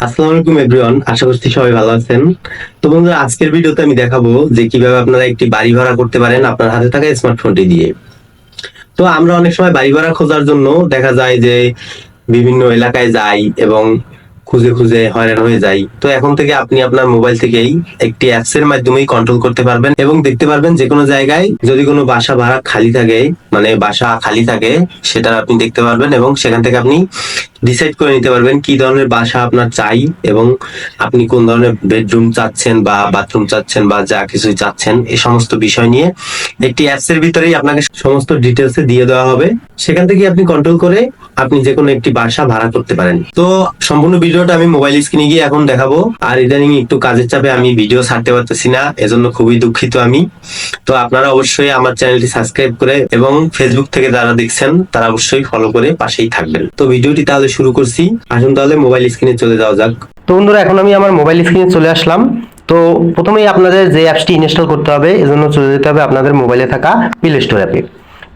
আসসালামু আলাইকুম এভরিওয়ান, আশা করছি সবাই ভালো আছেন। তো বন্ধুরা, আজকের ভিডিওতে আমি দেখাবো যে কিভাবে আপনারা একটি বাড়ি ভাড়া করতে পারেন আপনার হাতে থাকা স্মার্টফোনটি দিয়ে। তো আমরা অনেক সময় বাড়ি ভাড়া খোঁজার জন্য দেখা যায় যে বিভিন্ন এলাকায় যাই এবং খুঁজে খুঁজে হয়রান হয়ে যাই। তো এখন থেকে আপনি আপনার মোবাইল থেকেই একটি অ্যাপস এর মাধ্যমেই কন্ট্রোল করতে পারবেন এবং দেখতে পারবেন যে কোনো জায়গায় যদি কোনো বাসা ভাড়া খালি থাকে, মানে বাসা খালি থাকে, সেটা আপনি দেখতে পারবেন এবং সেখান থেকে আপনি ডিসাইড করে নিতে পারবেন কি ধরনের বাসা আপনার চাই এবং আপনি কোন ধরনের বেডরুম চাচ্ছেন বা বাথরুম চাচ্ছেন বা যা কিছুই চাচ্ছেন, এই সমস্ত বিষয় নিয়ে একটি অ্যাপস এর ভিতরেই আপনাকে সমস্ত ডিটেলসে দিয়ে দেওয়া হবে। সেখান থেকে আপনি কন্ট্রোল করে আপনি যে কোনো একটি বাসা ভাড়া করতে পারেন। তো সম্পূর্ণ ভিডিওটা আমি মোবাইল স্ক্রিনে গিয়ে এখন দেখাবো। আর ইদানিং একটু কাজের চাপে আমি ভিডিও ছাড়তে পারতেছি না, এজন্য খুবই দুঃখিত আমি। তো আপনারা অবশ্যই আমার চ্যানেলটি সাবস্ক্রাইব করে এবং ফেসবুক থেকে যারা দেখছেন তারা অবশ্যই ফলো করে পাশেই থাকবেন। তো ভিডিওটি তাহলে শুরু করছি, আসুন তাহলে মোবাইল স্ক্রিনে চলে যাওয়া যাক। তো বন্ধুরা, এখন আমি আমার মোবাইল স্ক্রিনে চলে আসলাম। তো প্রথমেই আপনাদের যে অ্যাপসটি ইনস্টল করতে হবে, এজন্য চলে যেতে হবে আপনাদের মোবাইলে থাকা প্লে স্টোর অ্যাপে।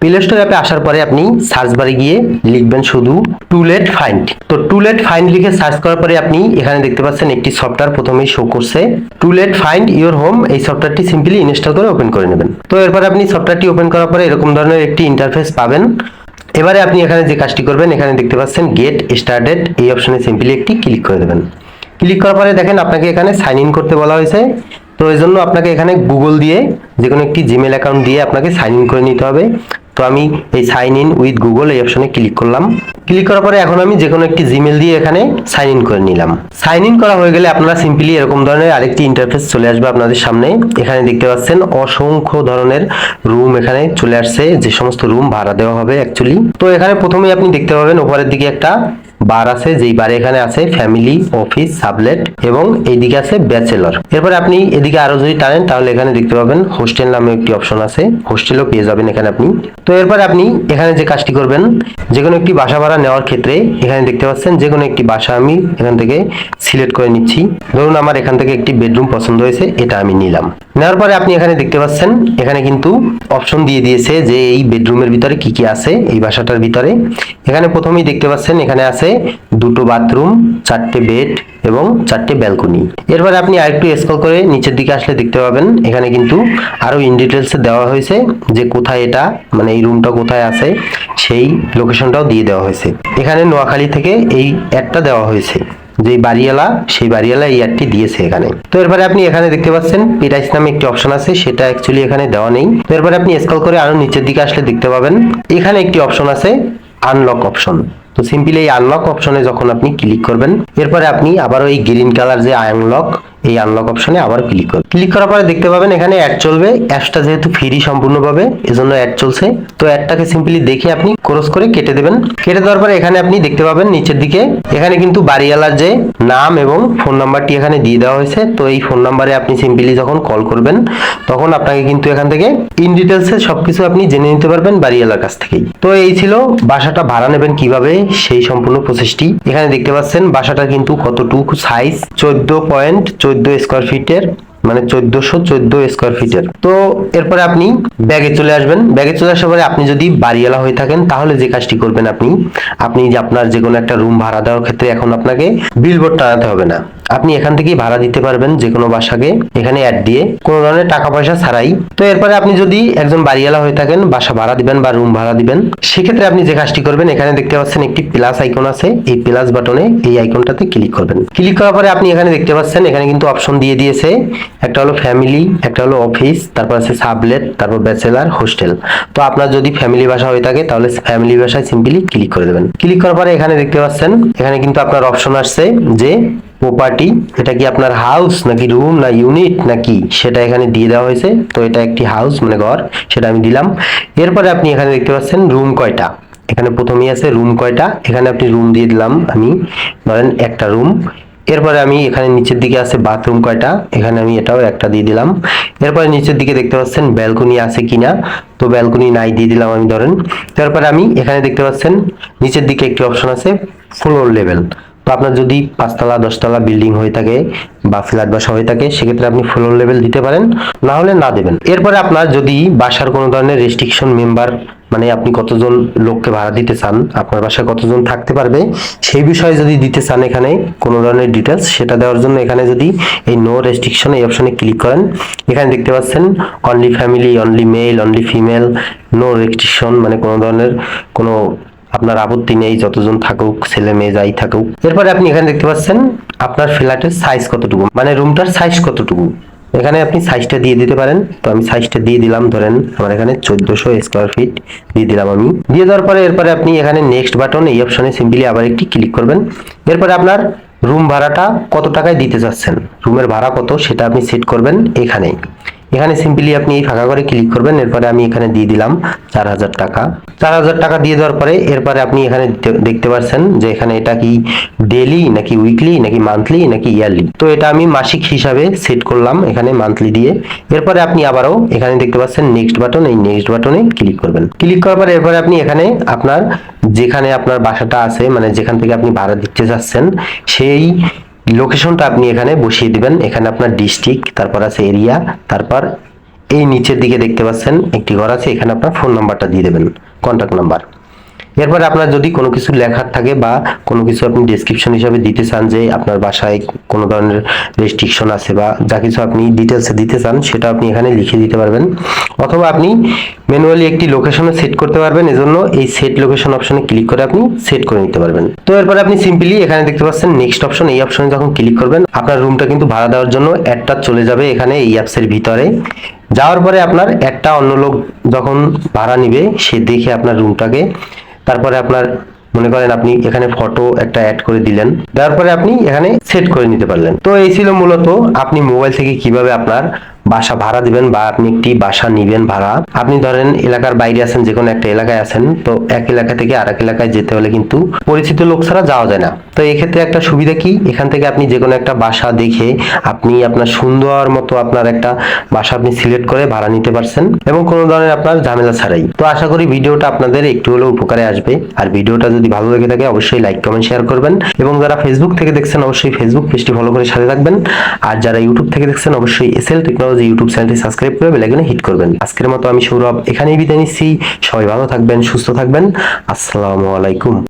প্লে স্টোর অ্যাপে আসার পরে আপনি সার্চ বারে গিয়ে লিখবেন শুধু টুলেট ফাইন্ড। তো টুলেট ফাইন্ড লিখে সার্চ করার পরে আপনি এখানে দেখতে পাচ্ছেন একটি সফটওয়্যার প্রথমেই শো করছে, টুলেট ফাইন্ড ইওর হোম। এই সফটওয়্যারটি সিম্পলি ইনস্টল করে ওপেন করে নেবেন। তো এরপর আপনি সফটওয়্যারটি ওপেন করার পরে এরকম ধরনের একটি ইন্টারফেস পাবেন। এবারে আপনি এখানে যে কাজটি করবেন, এখানে দেখতে পাচ্ছেন গেট স্টার্টেড, এই অপশনে সিম্পলি একটি ক্লিক করে দেবেন। ক্লিক করার পরে দেখেন আপনাকে এখানে সাইন ইন করতে বলা হয়েছে। তো এই জন্য আপনাকে এখানে গুগল দিয়ে যে কোনো একটি জিমেল অ্যাকাউন্ট দিয়ে আপনাকে সাইন ইন করে নিতে হবে। তো আমি এই সাইন ইন উইথ গুগল এই অপশনে ক্লিক করলাম। ক্লিক করার পরে এখন আমি যে কোনো একটি জিমেল দিয়ে এখানে সাইন ইন করে নিলাম। সাইন ইন করা হয়ে গেলে আপনারা সিম্পলি এরকম ধরনের আরেকটি ইন্টারফেস চলে আসবে আপনাদের সামনে। এখানে দেখতে পাচ্ছেন অসংখ্য ধরনের রুম এখানে চলে আসছে, যে সমস্ত রুম ভাড়া দেওয়া হবে অ্যাকচুয়ালি। তো এখানে প্রথমেই আপনি দেখতে পাবেন উপরের দিকে একটা বার আছে, যেই বারে এখানে আছে ফ্যামিলি, অফিস, সাবলেট এবং এইদিকে আছে ব্যাচেলর। এরপরে আপনি এদিকে আরো যদি টানেন তাহলে এখানে দেখতে পাবেন হোস্টেল নামে একটি অপশন আছে, হোস্টেলও পেয়ে যাবেন এখানে আপনি। তো এরপরে আপনি এখানে যে কাজটি করবেন, যে কোনো একটি বাসা ভাড়া নেওয়ার ক্ষেত্রে এখানে দেখতে পাচ্ছেন যে কোনো একটি বাসা আমি এখান থেকে সিলেক্ট করে নিচ্ছি। ধরুন আমার এখান থেকে একটি বেডরুম পছন্দ হয়েছে, এটা আমি নিলাম। নেওয়ার পরে আপনি এখানে দেখতে পাচ্ছেন এখানে কিন্তু অপশন দিয়ে দিয়েছে যে এই বেডরুমের ভিতরে কি কি আছে এই বাসাটার ভিতরে। এখানে প্রথমেই দেখতে পাচ্ছেন এখানে আছে দুটো বাথরুম, চারটে বেড এবং চারটে ব্যালকনি। এরপরে আপনি আরেকটু স্ক্রল করে নিচের দিকে আসলে দেখতে পাবেন এখানে কিন্তু আরো ইন ডিটেলসে দেওয়া হয়েছে যে কোথায় এটা, মানে এই রুমটা কোথায় আছে সেই লোকেশনটাও দিয়ে দেওয়া হয়েছে। এখানে নোয়াখালী থেকে এই অ্যাডটা দেওয়া হয়েছে, যে বাড়িওয়ালা সেই বাড়িওয়ালা এই অ্যাডটি দিয়েছে এখানে। তো এরপরে আপনি এখানে দেখতে পাচ্ছেন প্রাইস নামে একটি অপশন আছে, সেটা অ্যাকচুয়ালি এখানে দেওয়া নেই। তো এরপরে আপনি স্ক্রল করে আরো নিচের দিকে আসলে দেখতে পাবেন এখানে একটি অপশন আছে আনলক অপশন। তো সিম্পলি এই আনলক অপশনে যখন আপনি ক্লিক করবেন, এরপরে আপনি আবারও এই গ্রিন কালার যে আনলক, এই আনলক অপশনে আবার ক্লিক করবেন। ক্লিক করার পরে দেখতে পাবেন এখানে অ্যাড চলবে। অ্যাপসটা যেহেতু ফ্রি সম্পূর্ণভাবে, এজন্য অ্যাড চলছে। তো অ্যাডটাকে সিম্পলি দেখে আপনি ক্রস করে কেটে দেবেন। কেটে দেওয়ার পরে এখানে আপনি দেখতে পাবেন নিচের দিকে এখানে কিন্তু বাড়িওয়ালার যে নাম এবং ফোন নাম্বারটি এখানে দিয়ে দেওয়া হয়েছে। তো এই ফোন নাম্বারে আপনি সিম্পলি যখন কল করবেন তখন আপনাকে কিন্তু এখান থেকে ইন ডিটেলসে সবকিছু আপনি জেনে নিতে পারবেন বাড়িওয়ালার কাছ থেকেই। তো এই ছিল বাসাটা ভাড়া নেবেন কিভাবে সেই সম্পূর্ণ প্রসেসটি। এখানে দেখতে পাচ্ছেন বাসাটা কিন্তু কতটুকু সাইজ, 14.14 স্কোয়ার ফিটের, মানে 1414 স্কোয়ার ফিটের। তো এরপরে আপনি ব্যাগে চলে আসবেন। ব্যাগে চলে আসার পরে আপনি যদি বাড়িওয়ালা হয়ে থাকেন তাহলে যে কাজটি করবেন, আপনি যে আপনার যে কোনো একটা রুম ভাড়া দেওয়ার ক্ষেত্রে এখন আপনাকে বিলবোর্ড টানাতে হবে না, আপনি এখান থেকেই ভাড়া দিতে পারবেন যে কোনো বাসাকে এখানে অ্যাড দিয়ে, কোনো ধরনের টাকা পয়সা ছাড়াই। তো এরপরে আপনি যদি একজন বাড়িওয়ালা হয়ে থাকেন, বাসা ভাড়া দিবেন বা রুম ভাড়া দিবেন, সেক্ষেত্রে আপনি যে কাজটি করবেন এখানে দেখতে পাচ্ছেন একটি প্লাস আইকন আছে, এই প্লাস বাটনে এই আইকনটাতে ক্লিক করবেন। ক্লিক করার পরে আপনি এখানে দেখতে পাচ্ছেন এখানে কিন্তু অপশন দিয়ে দিয়েছে, একটা হলো ফ্যামিলি, একটা হলো অফিস, তারপর আছে সাবলেট, তারপর ব্যাচেলার, হোস্টেল। তো আপনার যদি ফ্যামিলি বাসা হয়ে থাকে তাহলে ফ্যামিলি বাসায় সিম্পলি ক্লিক করে দেবেন। ক্লিক করার পরে এখানে দেখতে পাচ্ছেন এখানে কিন্তু আপনার অপশন আসছে যে প্রপার্টি, এটা কি আপনার হাউস নাকি রুম না ইউনিট নাকি, সেটা এখানে দিয়ে দেওয়া হয়েছে। তো এটা একটি হাউস মানে ঘর, সেটা আমি দিলাম। এরপরে আপনি এখানে দেখতে পাচ্ছেন রুম কয়টা, এখানে প্রথমেই আছে রুম কয়টা, এখানে আপনি রুম দিয়ে দিলাম আমি, ধরেন একটা রুম। এরপরে আমি এখানে নিচের দিকে আছে বাথরুম কয়টা, এখানে আমি এটাও একটা দিয়ে দিলাম। এরপরে নিচের দিকে দেখতে পাচ্ছেন ব্যালকনি আছে কিনা, তো ব্যালকনি নাই দিয়ে দিলাম আমি ধরেন। তারপরে আমি এখানে দেখতে পাচ্ছেন নিচের দিকে একটি অপশন আছে ফ্লোর লেভেল, তো আপনার যদি 5তলা 10তলা বিল্ডিং হয়ে থাকে বা ফ্ল্যাট বাসা হয়ে থাকে সেক্ষেত্রে আপনি ফ্লোর লেভেল দিতে পারেন, না হলে না দেবেন। এরপরে আপনার যদি বাসার কোনো ধরনের রেস্ট্রিকশন মেম্বার, মানে আপনি কতজন লোককে ভাড়া দিতে চান, আপনার বাসায় কতজন থাকতে পারবে সেই বিষয়ে যদি দিতে চান এখানে কোনো ধরনের ডিটেলস, সেটা দেওয়ার জন্য এখানে যদি এই নো রেস্ট্রিকশন এই অপশনে ক্লিক করেন, এখানে দেখতে পাচ্ছেন only family, only male, only female, no restriction, মানে কোনো ধরনের কোনো আপনার আপত্তি নেই, যতজন থাকুক, ছেলে মেয়ে যাই থাকুক। এরপরে আপনি এখানে দেখতে পাচ্ছেন আপনার ফ্ল্যাটের সাইজ কতটুকু, মানে রুমটার সাইজ কতটুকু, এখানে আপনি সাইজটা দিয়ে দিতে পারেন। তো আমি সাইজটা দিয়ে দিলাম, ধরেন আমার এখানে 1400 স্কয়ার ফিট দিয়ে দিলাম আমি। দিয়ে দেওয়ার পরে এরপরে আপনি এখানে নেক্সট বাটন এই অপশনে সিম্পলি আবার একটি ক্লিক করবেন। এরপরে আপনার রুম ভাড়াটা কত টাকায় দিতে চাচ্ছেন, রুমের ভাড়া কত সেটা আপনি সেট করবেন এখানে। এখানে সিম্পলি আপনি এই ফাঁকা করে ক্লিক করবেন। এরপরে আমি এখানে দিয়ে দিলাম 4000 টাকা। 4000 টাকা দিয়ে দেওয়ার পরে এরপরে আপনি এখানে দেখতে পাচ্ছেন যে এখানে এটা কি ডেইলি নাকি উইকলি নাকি মান্থলি নাকি ইয়ারলি। তো এটা আমি মাসিক হিসাবে সেট করলাম এখানে মান্থলি দিয়ে। এরপরে আপনি আবারও এখানে দেখতে পাচ্ছেন নেক্সট বাটন, এই নেক্সট বাটনে ক্লিক করবেন। ক্লিক করার পরে এরপরে আপনি এখানে আপনার যেখানে আপনার বাসাটা আছে, মানে যেখান থেকে আপনি ভাড়া দিতে চাচ্ছেন সেই লোকেশনটা আপনি এখানে বসিয়ে দিবেন। এখানে আপনার ডিস্ট্রিক্ট, তারপর আছে এরিয়া, তারপর এই নিচের দিকে দেখতে পাচ্ছেন একটি ঘর আছে, এখানে আপনার ফোন নাম্বারটা দিয়ে দেবেন, কন্ট্যাক্ট নাম্বার। এরপরে আপনার যদি কোনো কিছু লেখার থাকে বা কোনো কিছু আপনি ডেসক্রিপশন হিসাবে দিতে চান যে আপনার বাসায় কোনো ধরনের রেস্ট্রিকশন আছে বা যা কিছু আপনি ডিটেলসে দিতে চান সেটা আপনি এখানে লিখে দিতে পারবেন, অথবা আপনি ম্যানুয়ালি একটি লোকেশনে সেট করতে পারবেন। এজন্য এই সেট লোকেশন অপশনে ক্লিক করে আপনি সেট করে নিতে পারবেন। তো এরপরে আপনি সিম্পলি এখানে দেখতে পাচ্ছেন নেক্সট অপশন, এই অপশনে যখন ক্লিক করবেন আপনার রুমটা কিন্তু ভাড়া দেওয়ার জন্য অ্যাডটা চলে যাবে এখানে এই অ্যাপসের ভিতরে। যাওয়ার পরে আপনার একটা অন্য লোক যখন ভাড়া নিবে সে দেখে আপনার রুমটাকে, তারপরে আপনার মনে করেন আপনি এখানে ফটো একটা অ্যাড করে দিলেন, দেওয়ার পরে আপনি এখানে সেট করে নিতে পারলেন। তো এই ছিল মূলত আপনি মোবাইল থেকে কিভাবে আপনার বাসা ভাড়া দিবেন বা আপনি একটি বাসা নিবেন ভাড়া। আপনি ধরেন এলাকার বাইরে আছেন, যে কোনো একটা এলাকায় আছেন, তো এক এলাকা থেকে আরেক এলাকায় যেতে হলে কিন্তু পরিচিত লোক ছাড়া যাওয়া যায় না। তো এই ক্ষেত্রে একটা সুবিধা কি, এখান থেকে আপনি যে কোনো একটা বাসা দেখে আপনি আপনার সুন্দর মতো আপনার একটা বাসা আপনি সিলেক্ট করে ভাড়া নিতে পারছেন এবং কোনো ধরনের আপনার ঝামেলা ছাড়াই। তো আশা করি ভিডিওটা আপনাদের একটু হলেও উপকারে আসবে। আর ভিডিওটা যদি ভালো লেগে থাকে অবশ্যই লাইক কমেন্ট শেয়ার করবেন এবং যারা ফেসবুক থেকে দেখছেন অবশ্যই ফেসবুক পেজটি ফলো করে সাথে থাকবেন। আর যারা ইউটিউব থেকে দেখছেন অবশ্যই এসএল টেকনোলজি ইউটিউব চ্যানেলটি সাবস্ক্রাইব করে বেল আইকনে হিট করবেন। আজকের মতো আমি সৌরভ এখানেই বিদায় নিচ্ছি। সবাই ভালো থাকবেন, সুস্থ থাকবেন। আসসালামু আলাইকুম।